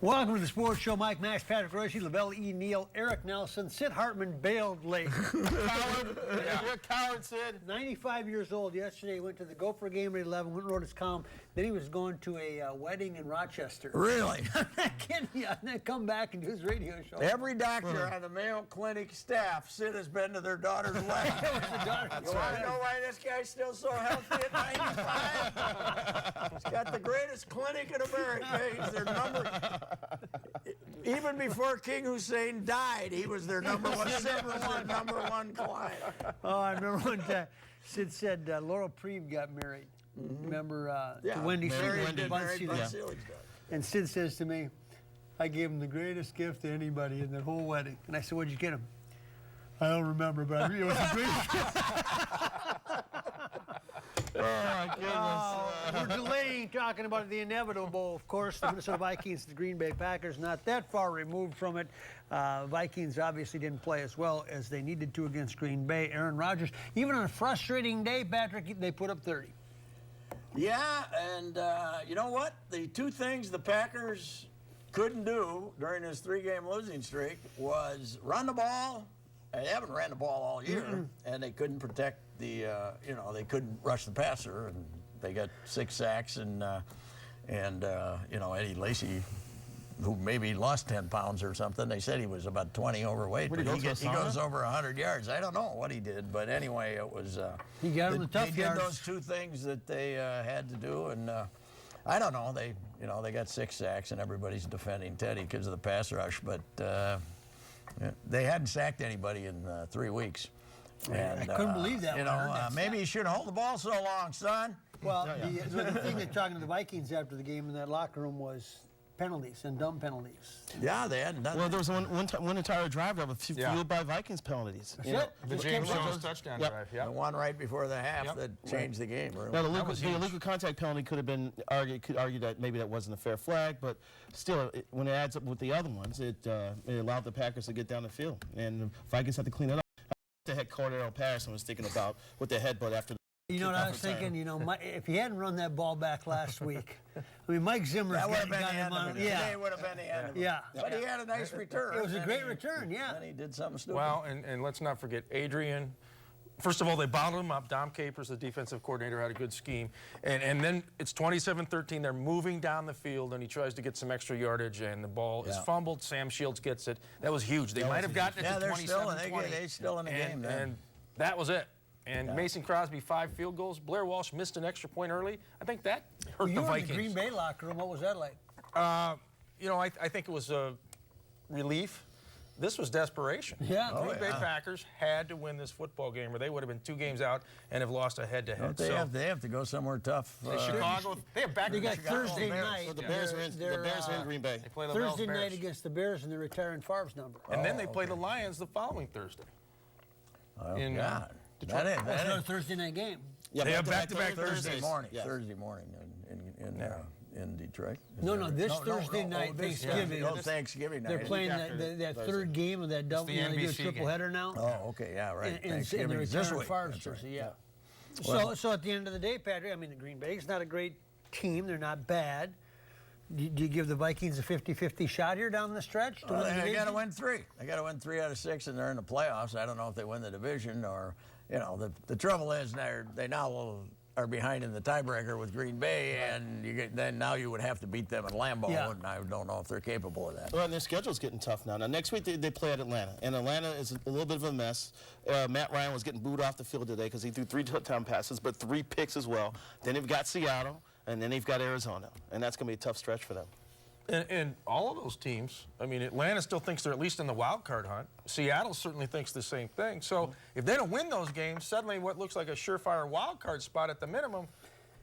Welcome to the Sports Show. Mike Nash, Patrick Roche, Lavelle E. Neal, Eric Nelson, Sid Hartman bailed late. Coward. You're a coward, Sid. 95 years old yesterday. Went to the Gopher game at 11, went and wrote his column. Then he was going to a wedding in Rochester. Really? I'm not kidding you. And then come back and do his radio show. Every doctor on the Mayo Clinic staff, Sid has been to their daughter's wedding. That was the daughter. You want to know why this guy's still so healthy at 95? He's got the greatest clinic in America. He's their number. Even before King Hussein died, he was their number one. Sid was their number one client. Oh, I remember one time Sid said Laurel Preeve got married. Remember to Wendy Selig's daughter. And Sid says to me, I gave him the greatest gift to anybody in the whole wedding. And I said, what'd you get him? I don't remember, but it was the greatest gift. Oh, my goodness. We're delaying talking about the inevitable. Of course, the Minnesota Vikings, the Green Bay Packers, not that far removed from it. Vikings obviously didn't play as well as they needed to against Green Bay. Aaron Rodgers, even on a frustrating day, Patrick, they put up 30. Yeah, and you know what? The two things the Packers couldn't do during this three-game losing streak was run the ball. They haven't ran the ball all year, and they couldn't protect the, they couldn't rush the passer, and they got 6 sacks, and Eddie Lacy, who maybe lost 10 pounds or something, they said he was about 20 overweight, but he goes over 100 yards. I don't know what he did, but anyway, it was, he got him the tough they yards. did those two things that they had to do, and I don't know, they got 6 sacks, and everybody's defending Teddy because of the pass rush, but they hadn't sacked anybody in 3 weeks. And, I couldn't believe that. Maybe you shouldn't hold the ball so long, son. Well, the thing that talking to the Vikings after the game in that locker room was penalties and dumb penalties. Yeah, they hadn't done Well, that. there was one entire drive that was fueled by Vikings penalties. The James Jones touchdown drive. The one right before the half that changed the game. Really. Now, the illegal contact penalty could have been argued that maybe that wasn't a fair flag, but still, when it adds up with the other ones, it allowed the Packers to get down the field, and the Vikings had to clean it up. The head Cordero Patterson was thinking about with the headbutt after. You know what I was thinking? You know, if he hadn't run that ball back last week, I mean, Mike Zimmer's got him on. Today would have been the end of it. Yeah. But he had a nice return. It was a great return, yeah. And he did something stupid. Well, and let's not forget Adrian. First of all, they bottled him up. Dom Capers, the defensive coordinator, had a good scheme. And then it's 27-13. They're moving down the field, and he tries to get some extra yardage, and the ball is fumbled. Sam Shields gets it. That was huge. They might have gotten it to 27-20. They're still in the game then. And that was it. And Mason Crosby, 5 field goals. Blair Walsh missed an extra point early. I think that hurt the Vikings. You were in the Green Bay locker room. What was that like? I think it was a relief. This was desperation. Yeah. Green Bay Packers had to win this football game, or they would have been 2 games out and have lost a head-to-head. They have to go somewhere tough. Chicago. They have back. They got Chicago Thursday night. So the Bears are in Green Bay. They play the Thursday Bears. night against the Bears, and they're retiring Favre's number. And then they play the Lions the following Thursday. Oh, God. That's another Thursday night game. Yeah, they have back-to-back Thursday Thursdays. morning. Yes. Thursday morning in Detroit. This Thursday night, Thanksgiving. Thanksgiving night. They're playing that third game of that double. the They do a NBC triple header now. Oh, okay, yeah, right. And Thanksgiving they're is this retiring week. Favre's That's right. jersey, yeah. So at the end of the day, Patrick, I mean, the Green Bay's not a great team. They're not bad. Do you give the Vikings a 50-50 shot here down the stretch? Well, they got to win 3. They got to win 3 out of 6, and they're in the playoffs. I don't know if they win the division or, the trouble is they now are behind in the tiebreaker with Green Bay, and then now you would have to beat them at Lambeau, and I don't know if they're capable of that. Well, and their schedule's getting tough now. Now, next week they play at Atlanta, and Atlanta is a little bit of a mess. Matt Ryan was getting booed off the field today because he threw 3 touchdown passes, but 3 picks as well. Then they've got Seattle, and then they've got Arizona, and that's going to be a tough stretch for them. And all of those teams, I mean, Atlanta still thinks they're at least in the wild card hunt. Seattle certainly thinks the same thing. So if they don't win those games, suddenly what looks like a surefire wild card spot at the minimum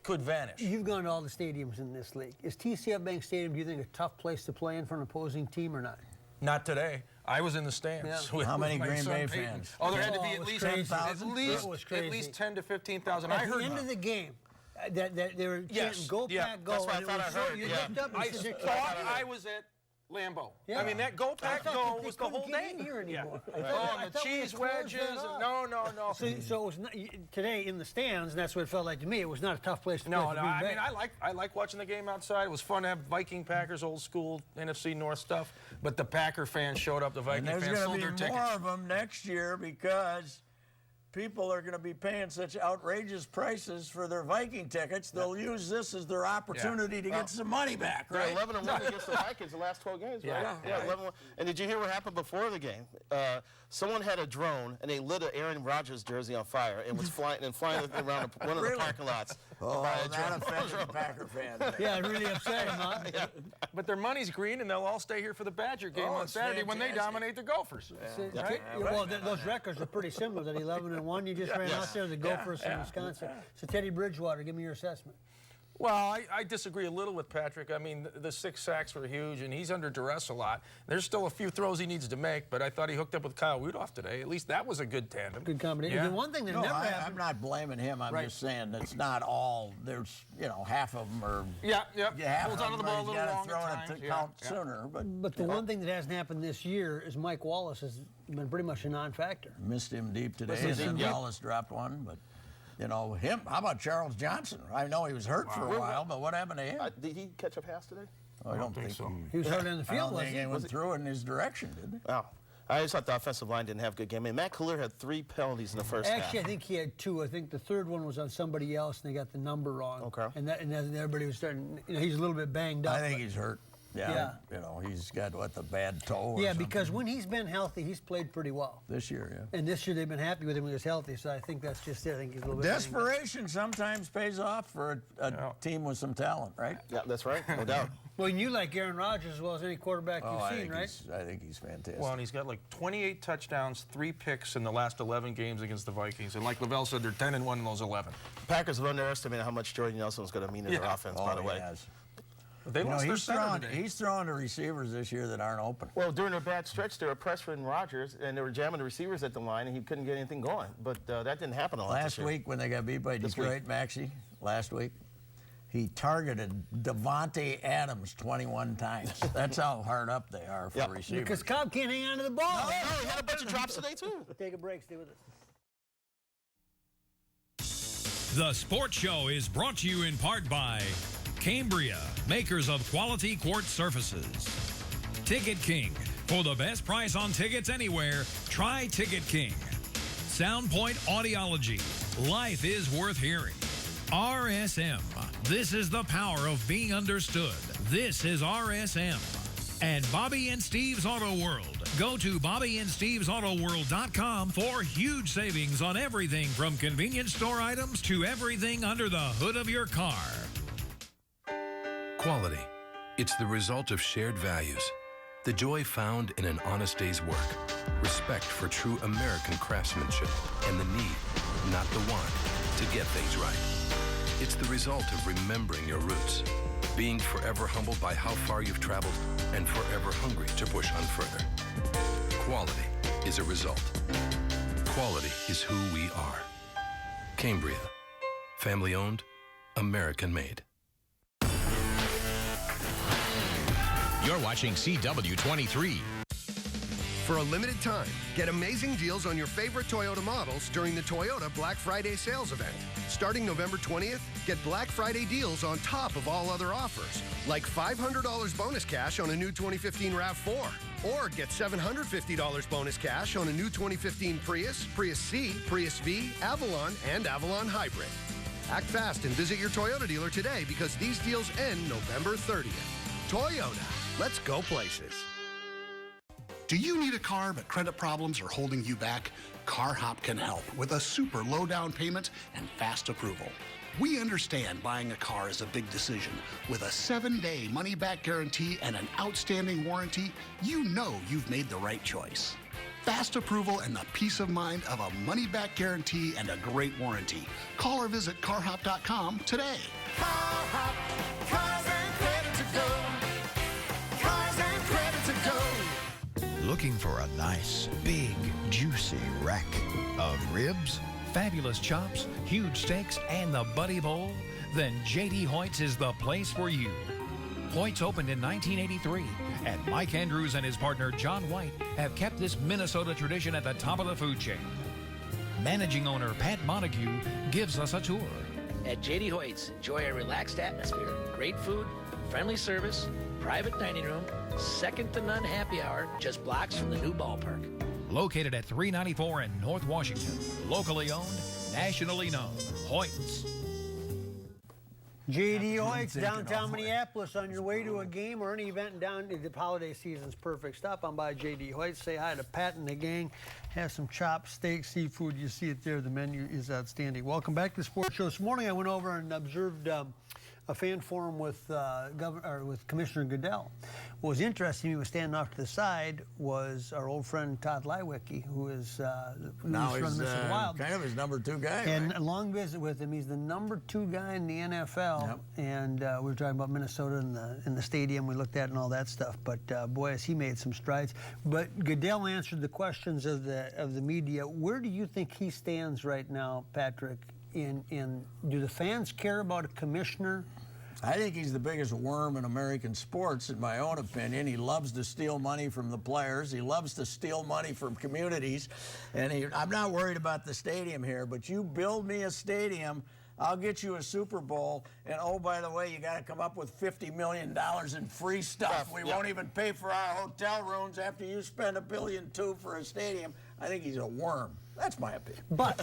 could vanish. You've gone to all the stadiums in this league. Is TCF Bank Stadium, do you think, a tough place to play in for an opposing team or not? Not today. I was in the stands. How many with my Green son Bay Peyton. fans? Oh, there had to be at least 10,000? at least 10 to 15,000. At the end of the game, that they were chanting, "Go Pack, go!" That's what I thought I heard. You looked up and I said, thought I was at Lambeau. Yeah. I mean, that go pack go was the whole day. Here anymore. Yeah. And the cheese wedges. No. So it was not, today in the stands, and that's what it felt like to me. It was not a tough place to play. No, for Green I Bay. mean, I like watching the game outside. It was fun to have Viking Packers, old school NFC North stuff. But the Packer fans showed up. The Viking And fans there's sold going their to be tickets. more of them next year because people are going to be paying such outrageous prices for their Viking tickets. They'll use this as their opportunity to get some money back, right? They're 11-1 against the Vikings the last 12 games, right? Yeah. 11-1. And did you hear what happened before the game? Someone had a drone and they lit an Aaron Rodgers jersey on fire and was flying around one of the parking lots. Oh, that offended Packer fans. Yeah, it really upset him, huh? But their money's green, and they'll all stay here for the Badger game on it's Saturday when they fantastic. dominate the Gophers. Well, those records are pretty similar. That 11-1 you just ran out there, the Gophers in Wisconsin. So Teddy Bridgewater, give me your assessment. Well, I disagree a little with Patrick. I mean, the 6 sacks were huge, and he's under duress a lot. There's still a few throws he needs to make, but I thought he hooked up with Kyle Rudolph today. At least that was a good tandem. Good combination. Yeah. The one thing that No, never I'm happened. not blaming him. I'm just saying it's not all. There's, half of them are. Yeah. Half Holds of onto the them ball a little gotta long throw at it times. to count sooner. But the one thing that hasn't happened this year is Mike Wallace has been pretty much a non-factor. Missed him deep today, and then Wallace dropped one. But him. How about Charles Johnson? I know he was hurt for a while, but what happened to him? Did he catch a pass today? I don't think so. He was hurt in the I field, don't think wasn't he? anyone threw it in his direction, did they? Oh. I just thought the offensive line didn't have a good game. I mean, Matt Cooler had 3 penalties in the first half. Actually, I think he had 2. I think the third one was on somebody else, and they got the number wrong. Okay. And then everybody was starting. He's a little bit banged up. I think he's hurt. Yeah. He's got the bad toe. Or Yeah, something. because when he's been healthy, he's played pretty well. This year, yeah. And this year they've been happy with him when he was healthy. So I think that's just it. I think he's a little bit. Desperation sometimes pays off for a team with some talent, right? Yeah, that's right. No doubt. Well, and you like Aaron Rodgers as well as any quarterback you've seen, right? I think he's fantastic. Well, and he's got like 28 touchdowns, 3 picks in the last 11 games against the Vikings. And like Lavelle said, they're 10-1 in those 11. Packers have underestimated how much Jordan Nelson was going to mean to their offense, by the way. Has. They lost their center today. He's throwing to receivers this year that aren't open. Well, during a bad stretch, they were pressuring Rodgers, and they were jamming the receivers at the line, and he couldn't get anything going. But that didn't happen a lot Last week when they got beat by Detroit, Maxie, last week, he targeted Devontae Adams 21 times. That's how hard up they are for receivers. Because Cobb can't hang on to the ball. No, he had a bunch of drops today, too. Take a break. Stay with us. The Sports Show is brought to you in part by Cambria, makers of quality quartz surfaces. Ticket King. For the best price on tickets anywhere, try Ticket King. Soundpoint Audiology. Life is worth hearing. RSM. This is the power of being understood. This is RSM. And Bobby and Steve's Auto World. Go to BobbyandSteve'sAutoWorld.com for huge savings on everything from convenience store items to everything under the hood of your car. Quality. It's the result of shared values. The joy found in an honest day's work. Respect for true American craftsmanship. And the need, not the want, to get things right. It's the result of remembering your roots. Being forever humbled by how far you've traveled and forever hungry to push on further. Quality is a result. Quality is who we are. Cambria. Family owned, American made. You're watching CW-23. For a limited time, get amazing deals on your favorite Toyota models during the Toyota Black Friday sales event. Starting November 20th, get Black Friday deals on top of all other offers, like $500 bonus cash on a new 2015 RAV4, or get $750 bonus cash on a new 2015 Prius, Prius C, Prius V, Avalon, and Avalon Hybrid. Act fast and visit your Toyota dealer today because these deals end November 30th. Toyota, let's go places. Do you need a car but credit problems are holding you back? CarHop can help with a super low down payment and fast approval. We understand buying a car is a big decision. With a 7-day money-back guarantee and an outstanding warranty, you know you've made the right choice. Fast approval and the peace of mind of a money-back guarantee and a great warranty. Call or visit carhop.com today. CarHop, cars and credit to go. Cars and credit to go. Looking for a nice, big, juicy rack of ribs, fabulous chops, huge steaks, and the Buddy Bowl? Then J.D. Hoyt's is the place for you. Hoyt's opened in 1983 And Mike Andrews and his partner John White have kept this Minnesota tradition at the top of the food chain. Managing owner Pat Montague gives us a tour. At J.D. Hoyt's, enjoy a relaxed atmosphere, great food, friendly service, private dining room, second-to-none happy hour, just blocks from the new ballpark. Located at 394 in North Washington. Locally owned, nationally known. Hoyt's. J.D. Hoyt's, downtown Minneapolis. On your way to a game or any event down, the holiday season's perfect. Stop on by J.D. Hoyt's, say hi to Pat and the gang, have some chopped steak, seafood. You see it there. The menu is outstanding. Welcome back to the Sports Show. This morning I went over and observed a fan forum with Commissioner Goodell. What was interesting, he was standing off to the side, was our old friend Todd Leiweke, who is now he's he's Wild. kind of his number 2 guy. And right? a long visit with him. He's the number 2 guy in the NFL. Yep. And we were talking about Minnesota and the stadium we looked at and all that stuff. But boy, has he made some strides. But Goodell answered the questions of the media. Where do you think he stands right now, Patrick? Do the fans care about a commissioner? I think he's the biggest worm in American sports, in my own opinion. He loves to steal money from the players. He loves to steal money from communities. And I'm not worried about the stadium here, but you build me a stadium, I'll get you a Super Bowl, and oh, by the way, you got to come up with $50 million in free stuff. We won't even pay for our hotel rooms after you spend $1.2 billion for a stadium. I think he's a worm. That's my opinion. But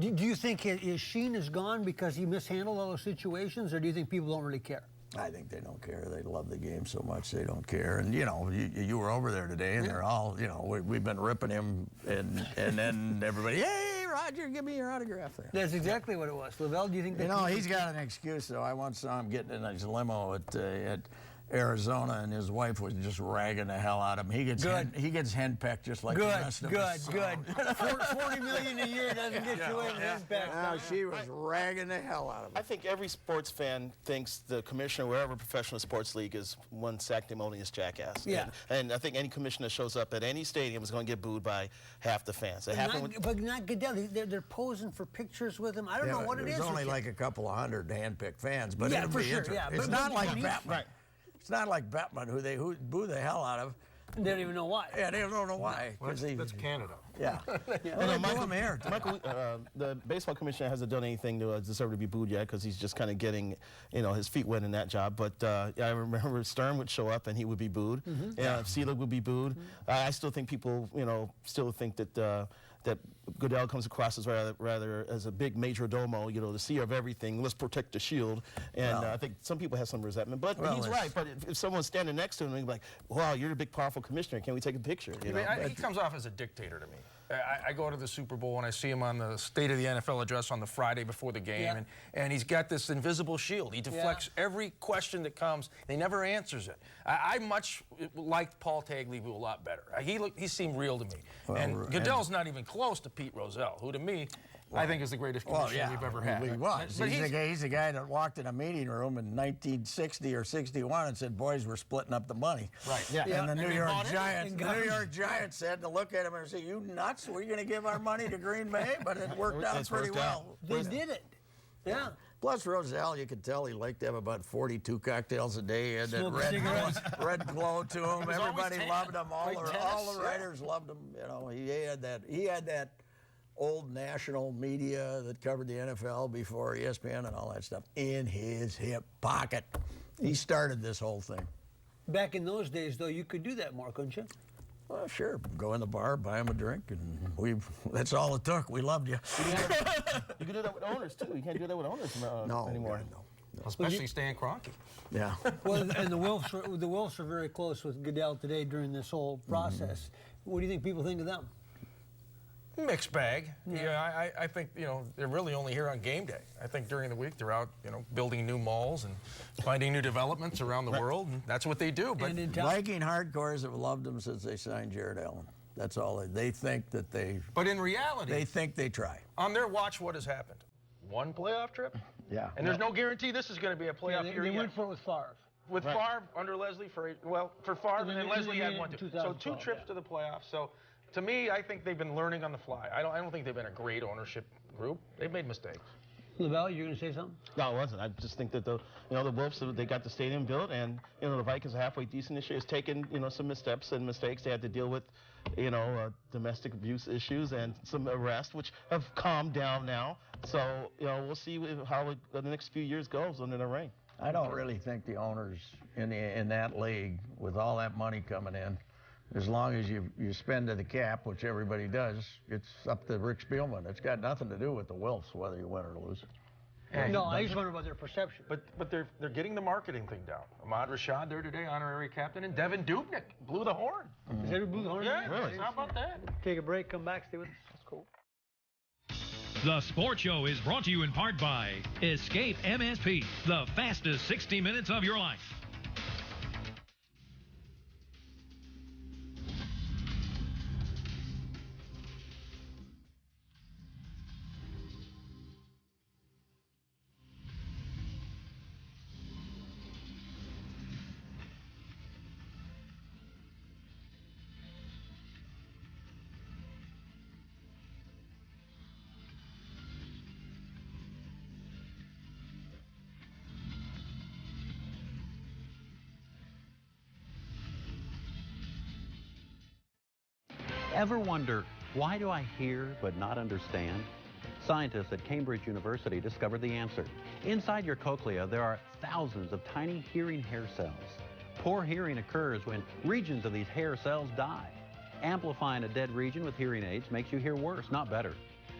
do you think his sheen is gone because he mishandled all those situations, or do you think people don't really care? I think they don't care. They love the game so much they don't care. And, you know, you were over there today, and they're all, you know, we've been ripping him, and then everybody, hey, Roger, give me your autograph there. That's exactly what it was. Lavelle, do you think that... You know, he's got an excuse, though. I once saw him getting in his limo at Arizona, and his wife was just ragging the hell out of him. He gets henpecked just like the rest of us. Good. $40 million a year doesn't get you in henpecked. No, she was ragging the hell out of him. I think every sports fan thinks the commissioner, wherever professional sports league, is one sanctimonious jackass. Yeah. And I think any commissioner shows up at any stadium is going to get booed by half the fans. But not Goodell. They're posing for pictures with him. I don't know what it is. There's only like a couple of hundred handpicked fans, but yeah, it'll for be sure. interesting. Yeah, it's not like Batman. Right. It's not like Batman, who boo the hell out of. They don't even know why. Yeah, they don't know why. Well, that's Canada. Yeah. Well, Michael, the baseball commissioner hasn't done anything to deserve to be booed yet because he's just kind of getting, his feet wet in that job. But I remember Stern would show up and he would be booed. Seelig would be booed. I still think people, still think that that Goodell comes across as rather as a big major domo, the seer of everything. Let's protect the shield. And I think some people have some resentment. But he's right. But if someone's standing next to him, they'd be like, wow, you're a big, powerful commissioner. Can we take a picture? He comes off as a dictator to me. I go to the Super Bowl and I see him on the State of the NFL address on the Friday before the game, and he's got this invisible shield. He deflects every question that comes. And he never answers it. I much liked Paul Tagliabue a lot better. He seemed real to me. Well, and Goodell's not even close to Pete Rozelle, who to me, I think is the greatest commissioner we've ever had. He was. He's the guy that walked in a meeting room in 1960 or 61 and said, boys, we're splitting up the money. Right. Yeah. And the New York Giants said to look at him and say, you nuts? We're going to give our money to Green Bay? But it worked out pretty well. They did it. Yeah. Plus, Rozelle, you could tell he liked to have about 42 cocktails a day. He had that red glow to him. Everybody loved him. All the writers loved him. He had that old national media that covered the NFL before ESPN and all that stuff in his hip pocket. He started this whole thing. Back in those days, though, you could do that more, couldn't you? Well, sure. Go in the bar, buy him a drink, and that's all it took. We loved you. You can do that with owners, too. You can't do that with owners anymore. No. Especially Stan Kroenke. Yeah. Well, and the Wilfs are very close with Goodell today during this whole process. What do you think people think of them? Mixed bag. Yeah, I think, they're really only here on game day. I think during the week they're out, building new malls and finding new developments around the world, and that's what they do. But Viking hardcores have loved him since they signed Jared Allen. That's all. They think that they... But in reality... They think they try. On their watch, what has happened? One playoff trip? Yeah. And there's no guarantee this is going to be a playoff year They yet. went for it with Favre. With Favre, under Leslie, for Favre, and then Leslie had one too. So 2 trips to the playoffs. So... To me, I think they've been learning on the fly. I don't think they've been a great ownership group. They've made mistakes. LaBelle, you're going to say something? No, it wasn't. I just think that the Wolves, they got the stadium built, and the Vikings are halfway decent this year. It's taken some missteps and mistakes. They had to deal with domestic abuse issues and some arrests, which have calmed down now. So we'll see how the next few years goes under the reign. I don't really think the owners in that league, with all that money coming in, as long as you spend to the cap, which everybody does, it's up to Rick Spielman. It's got nothing to do with the Wilfs, whether you win or lose. No, I just wonder about their perception. But they're getting the marketing thing down. Ahmad Rashad there today, honorary captain, and Devin Dubnyk blew the horn. Is that who blew the horn? Yeah, really? How about that? Take a break, come back, stay with us. That's cool. The Sports Show is brought to you in part by Escape MSP, the fastest 60 minutes of your life. Ever wonder, why do I hear but not understand? Scientists at Cambridge University discovered the answer. Inside your cochlea, there are thousands of tiny hearing hair cells. Poor hearing occurs when regions of these hair cells die. Amplifying a dead region with hearing aids makes you hear worse, not better.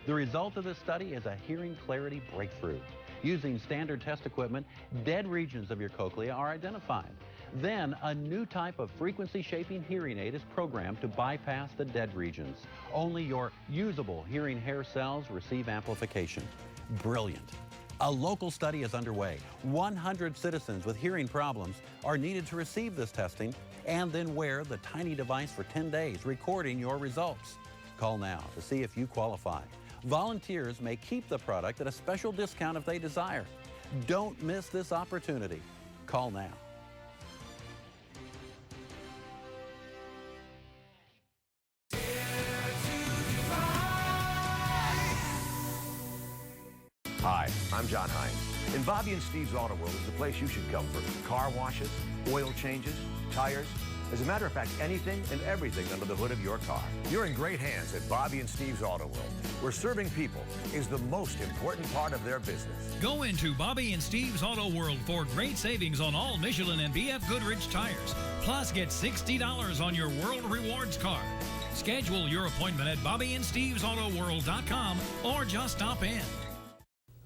The result of this study is a hearing clarity breakthrough. Using standard test equipment, dead regions of your cochlea are identified. Then, a new type of frequency-shaping hearing aid is programmed to bypass the dead regions. Only your usable hearing hair cells receive amplification. Brilliant. A local study is underway. 100 citizens with hearing problems are needed to receive this testing and then wear the tiny device for 10 days, recording your results. Call now to see if you qualify. Volunteers may keep the product at a special discount if they desire. Don't miss this opportunity. Call now. Hi, I'm John Hines. And Bobby and Steve's Auto World is the place you should come for car washes, oil changes, tires. As a matter of fact, anything and everything under the hood of your car. You're in great hands at Bobby and Steve's Auto World, where serving people is the most important part of their business. Go into Bobby and Steve's Auto World for great savings on all Michelin and BF Goodrich tires. Plus, get $60 on your World Rewards card. Schedule your appointment at BobbyandSteve'sAutoWorld.com or just stop in.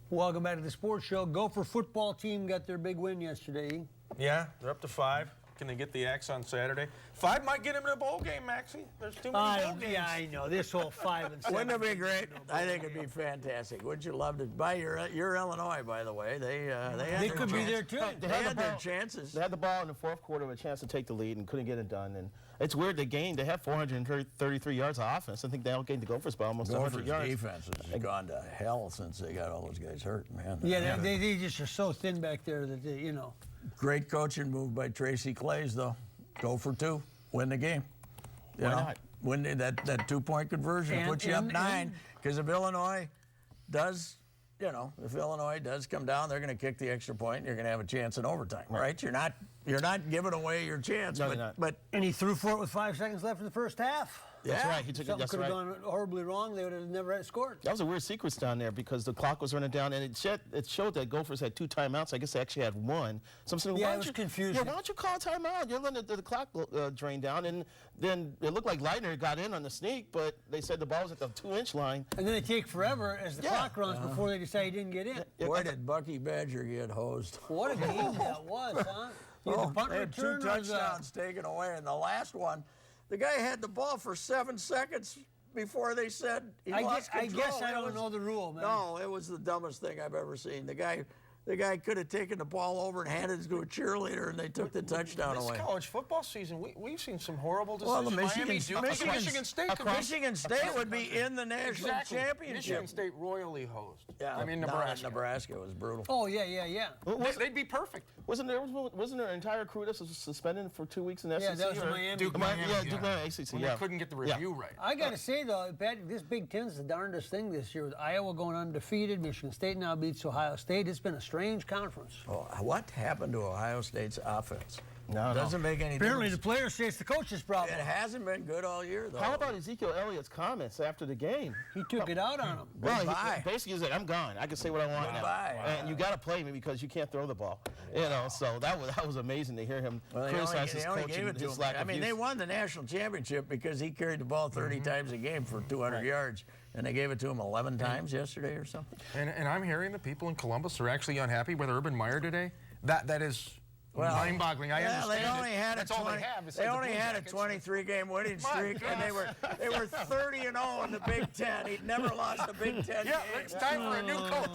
Welcome back to the Sports Show. Gopher football team got their big win yesterday. Yeah, they're up to 5. Can they get the X on Saturday? 5 might get them in a bowl game, Maxie. There's too many bowl games. Yeah, I know. This whole 5 and 7. Wouldn't it be great? I think it'd be fantastic. Wouldn't you love to? By your Illinois, by the way, they could be there too. They had their chances. They had the ball in the fourth quarter with a chance to take the lead and couldn't get it done. And it's weird they gained. They have 433 yards of offense. I think they outgained the Gophers by almost 100 yards. Defense has gone to hell since they got all those guys hurt, man. Yeah, they just are so thin back there that they. Great coaching move by Tracy Claeys, though. Go for 2, win the game. Why not? Win that 2-point conversion puts you up 9. Because if Illinois does, if Illinois does come down, they're going to kick the extra point. And you're going to have a chance in overtime, right? You're not giving away your chance. No, and he threw for it with 5 seconds left in the first half. That's right. He took Something it. That's could have right. gone horribly wrong. They would have never scored. That was a weird sequence down there because the clock was running down, and it showed that Gophers had 2 timeouts. I guess they actually had 1. So I'm saying, it was confusing. Yeah, why don't you call a timeout? You're letting the clock drain down, and then it looked like Leitner got in on the sneak, but they said the ball was at the 2-inch line. And then they take forever as the clock runs before they decide he didn't get in. Boy, did Bucky Badger get hosed. What a game that was, huh? The punt they had 2 touchdowns taken away, and the last one, the guy had the ball for 7 seconds before they said he lost control. I guess I don't know the rule, man. No, it was the dumbest thing I've ever seen. The guy the guy could have taken the ball over and handed it to a cheerleader, and they took the touchdown away. This college football season, we've seen some horrible Well, decisions. Michigan State would be in the national championship. Michigan State royally hosed. Yeah, I mean, Nebraska. Nebraska was brutal. Oh, yeah. They'd be perfect. Wasn't there an entire crew that was suspended for 2 weeks in the SEC? Yeah, that was Miami. Duke Miami, ACC, When they couldn't get the review right. I got to say, though, this Big Ten's the darndest thing this year. With Iowa going undefeated, Michigan State now beats Ohio State. It's been a strange conference. Oh, what happened to Ohio State's offense? No, doesn't make any Apparently difference. the players say it's the coach's problem. It hasn't been good all year, though. How about Ezekiel Elliott's comments after the game? He took it out on him. Well, basically, he's like, I'm gone. I can say what I want now. And you got to play me because you can't throw the ball. You know, so that was amazing to hear him criticize his coach and his lack of use. They won the national championship because he carried the ball 30 times a game for 200 yards, and they gave it to him 11 times yesterday or something. And I'm hearing that people in Columbus are actually unhappy with Urban Meyer today. That is mind-boggling. I understand. They only had That's all they have. They only had a 23-game winning streak, and they were 30-0 in the Big Ten. He'd never lost a Big Ten game. It's time for a new coach.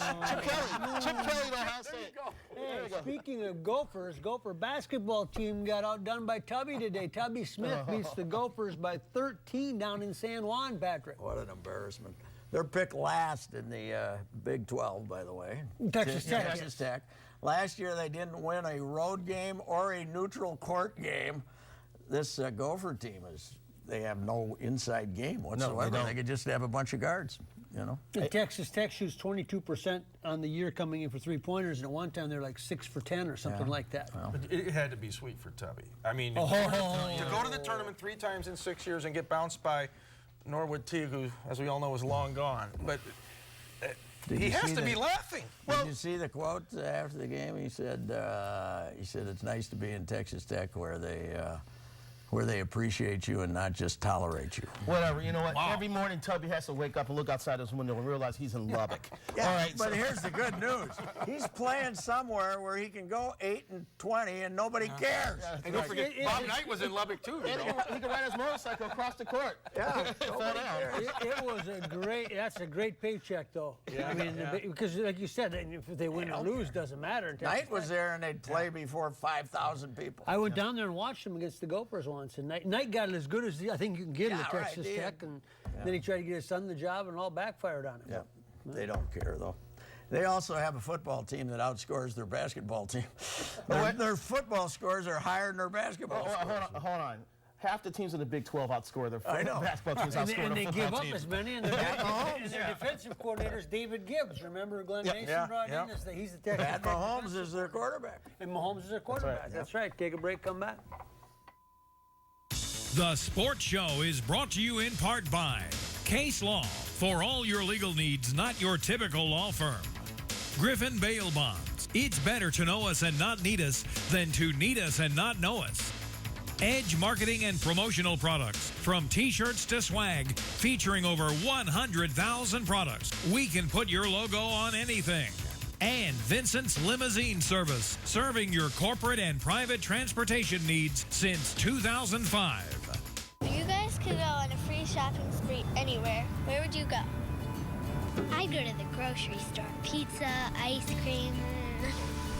Chip Kelly, Ohio State. Hey, speaking of Gophers, Gopher basketball team got outdone by Tubby today. Tubby Smith beats the Gophers by 13 down in San Juan, Patrick. What an embarrassment. They're picked last in the Big 12, by the way. Texas Tech. Texas Tech. Last year they didn't win a road game or a neutral court game. This Gopher team they have no inside game whatsoever. No, they could just have a bunch of guards, you know. And Texas Tech shoots 22% on the year coming in for three-pointers, and at one time they're like 6 for 10 or something like that. Well. It had to be sweet for Tubby. I mean, to go to the tournament 3 times in 6 years and get bounced by Norwood Teague, who, as we all know, is long gone. But he has to be laughing. Did you see the quote after the game? He said it's nice to be in Texas Tech where they appreciate you and not just tolerate you. Whatever. You know what? Wow. Every morning, Tubby has to wake up and look outside his window and realize he's in Lubbock. Yeah, all right, but here's the good news. He's playing somewhere where he can go 8-20 and nobody cares. And don't forget, Bob Knight was in Lubbock, too. And he can ride his motorcycle across the court. Yeah, it was that's a great paycheck, though. Yeah, I mean, because like you said, if they win or lose, doesn't matter. Knight was there and they'd play before 5,000 people. I went down there and watched them against the Gophers once, and Knight got it as good as I think you can get at Texas Tech, and then he tried to get his son the job, and all backfired on him. Yeah, they don't care, though. They also have a football team that outscores their basketball team. Their football scores are higher than their basketball scores. Hold on. Half the teams in the Big 12 outscore their basketball teams. And they give up as many, and their defensive coordinator is David Gibbs. Remember Glenn Mason brought in? He's the Texas Pat Mahomes is their quarterback. And Mahomes is their quarterback. That's right. Take a break, come back. The Sports Show is brought to you in part by Case Law. For all your legal needs, not your typical law firm. Griffin Bail Bonds. It's better to know us and not need us than to need us and not know us. Edge Marketing and Promotional Products. From T-shirts to swag, featuring over 100,000 products. We can put your logo on anything. And Vincent's Limousine Service, serving your corporate and private transportation needs since 2005. You guys could go on a free shopping spree anywhere. Where would you go? I'd go to the grocery store. Pizza, ice cream.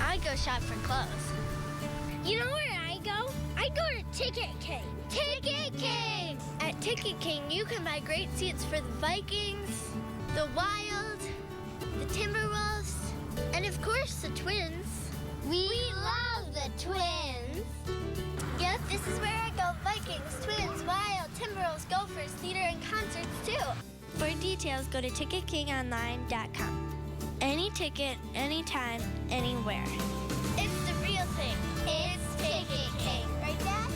I'd go shop for clothes. You know where I go? I'd go to Ticket King. Ticket King! At Ticket King, you can buy great seats for the Vikings, the Wild, the Timberwolves, and of course the Twins. We love the Twins. Yep, this is where I go. Vikings, Twins, Wild, Timberwolves, Gophers, theater, and concerts too. For details, go to TicketKingOnline.com. Any ticket, anytime, anywhere. It's the real thing. It's Ticket King. Right, Dad?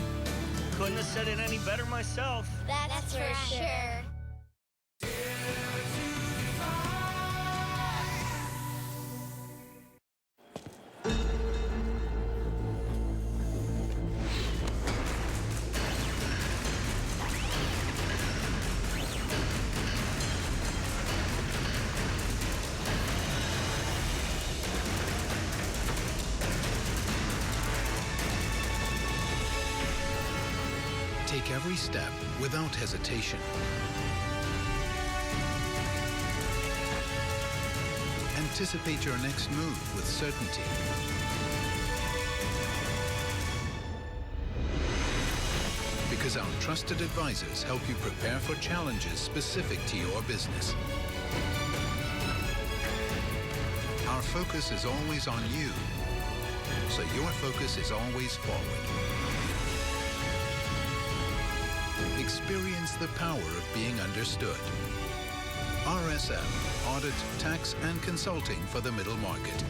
Couldn't have said it any better myself. That's for sure. Take every step without hesitation. And Anticipate your next move with certainty. Because our trusted advisors help you prepare for challenges specific to your business. Our focus is always on you, so your focus is always forward. Experience the power of being understood. RSM, Audit, Tax, and Consulting for the Middle Market.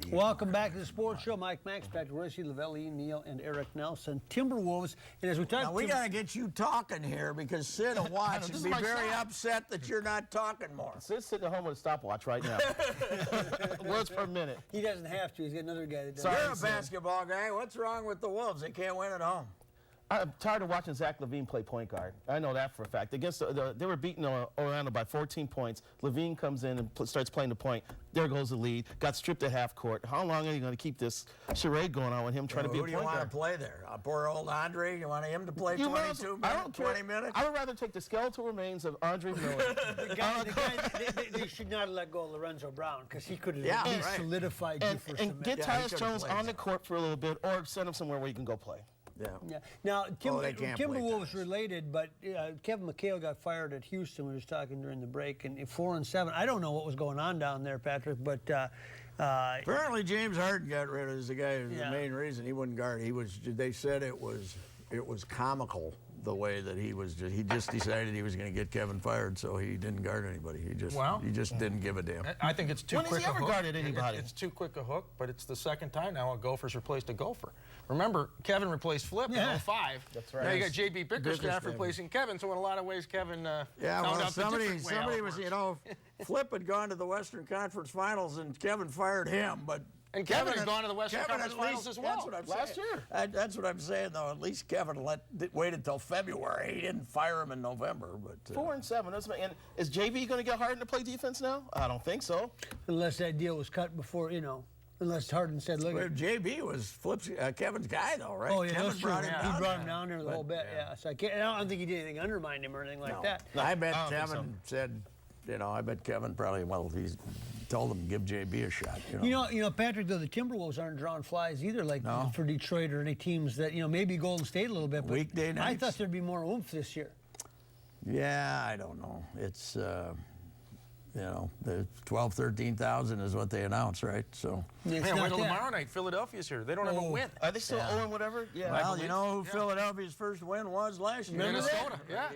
Welcome back to the Sports Show. Mike Max, Patrick Ricci, Lavelle, Neal, and Eric Nelson. Timberwolves, and as we talk, now we got to get you talking here because Sid will watch and be very upset that you're not talking more. Sid's sitting at home with a stopwatch right now. Words per minute. He doesn't have to. He's got another guy that does. You're a basketball guy. What's wrong with the Wolves? They can't win at home. I'm tired of watching Zach LaVine play point guard. I know that for a fact. Against they were beating Orlando by 14 points. LaVine comes in and starts playing the point. There goes the lead. Got stripped at half court. How long are you going to keep this charade going on with him trying to be a point guard? Who do you want to play there? Poor old Andre? You want him to play 22 minutes, 20 minutes? I would rather take the skeletal remains of Andre Miller. They should not have let go of Lorenzo Brown because he could have at least solidified you for some minutes. And get Tyus Jones on the court for a little bit or send him somewhere where you can go play. Yeah. Now, Timberwolves related, but Kevin McHale got fired at Houston. We were talking during the break, and 4-7. I don't know what was going on down there, Patrick, but apparently James Harden got rid of the guy. Who's the main reason he wouldn't guard. They said it was comical the way that he just decided he was going to get Kevin fired, so he didn't guard anybody. He just didn't give a damn. I think it's too quick a hook. When has he ever guarded anybody? It's too quick a hook, but it's the second time now a Gopher's replaced a Gopher. Remember, Kevin replaced Flip in 05. That's right. Now you got J.B. Bickerstaff replacing Kevin, so in a lot of ways Kevin found out somebody the different way was, Flip had gone to the Western Conference Finals and Kevin fired him, but And Kevin had gone to the Western Conference Finals as well. That's what I'm last year. That's what I'm saying, though. At least Kevin waited until February. He didn't fire him in November. But 4-7. And is JB going to get Harden to play defense now? I don't think so. Unless that deal was cut before, unless Harden said, "Look." JB was Kevin's guy, though, right? Oh yeah, Kevin brought him down. He brought him down there the whole bit. Yeah. So I don't think he did anything undermine him or anything like that. No, I bet Kevin said. I bet Kevin probably, he's told him to give JB a shot. Patrick, though, the Timberwolves aren't drawing flies either, for Detroit or any teams that, maybe Golden State a little bit. But weekday nights. I thought there'd be more oomph this year. Yeah, I don't know. It's, the 12,000, 13,000 is what they announced, right? So. Wait till tomorrow night. Philadelphia's here. They don't have a win. Are they still 0 whatever? Yeah. Well, you know who Philadelphia's first win was last year? Minnesota. Yeah.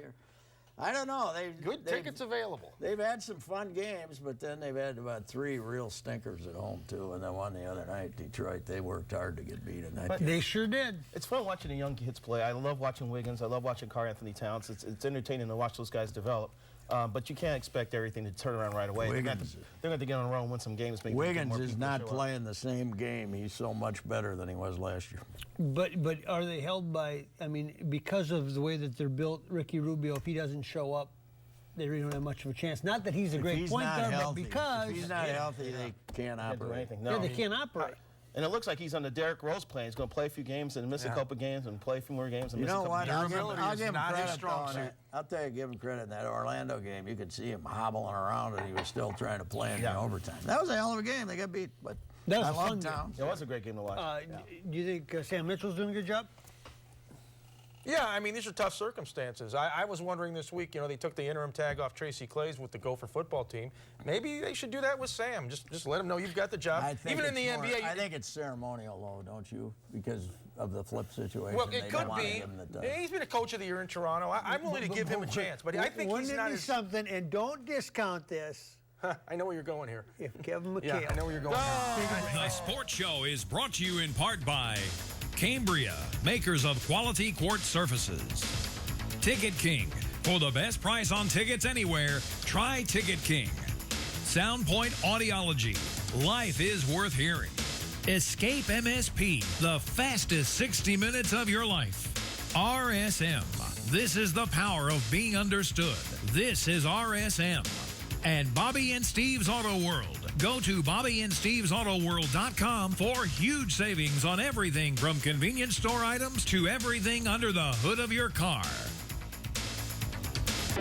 I don't know. Good tickets available. They've had some fun games, but then they've had about 3 real stinkers at home, too. And then one the other night, Detroit, they worked hard to get beat in that game. They sure did. It's fun watching the young kids play. I love watching Wiggins. I love watching Karl Anthony Towns. It's entertaining to watch those guys develop. But you can't expect everything to turn around right away. They're going to have to get on a roll and win some games. Wiggins is not playing the same game. He's so much better than he was last year. But are they held by, because of the way that they're built, Ricky Rubio, if he doesn't show up, they really don't have much of a chance. Not that he's a great point guard, but because... If he's not healthy, they can't operate. No, they can't operate. And it looks like he's on the Derrick Rose plan. He's going to play a few games and miss a couple games and play a few more games and miss a couple games. I'll give him credit on that. I'll tell you, give him credit in that Orlando game. You could see him hobbling around and he was still trying to play in the overtime. That was a hell of a game. They got beat, but that was I love Towns. It was a great game to watch. Do you think Sam Mitchell's doing a good job? Yeah, these are tough circumstances. I was wondering this week, they took the interim tag off Tracy Claeys with the Gopher football team. Maybe they should do that with Sam. Just let him know you've got the job. Even in the NBA. I think it's ceremonial, though, don't you? Because of the Flip situation. Well, it could be. He's been a coach of the year in Toronto. I'm willing to give him a chance, but I think he's not something, and don't discount this. I know where you're going here. If Kevin McHale. Yeah, I know where you're going here. The Sports Show is brought to you in part by Cambria, makers of quality quartz surfaces. Ticket King. For the best price on tickets anywhere, try Ticket King. Soundpoint Audiology. Life is worth hearing. Escape MSP, the fastest 60 minutes of your life. RSM. This is the power of being understood. This is RSM. And Bobby and Steve's Auto World. Go to BobbyandSteve'sAutoWorld.com for huge savings on everything from convenience store items to everything under the hood of your car.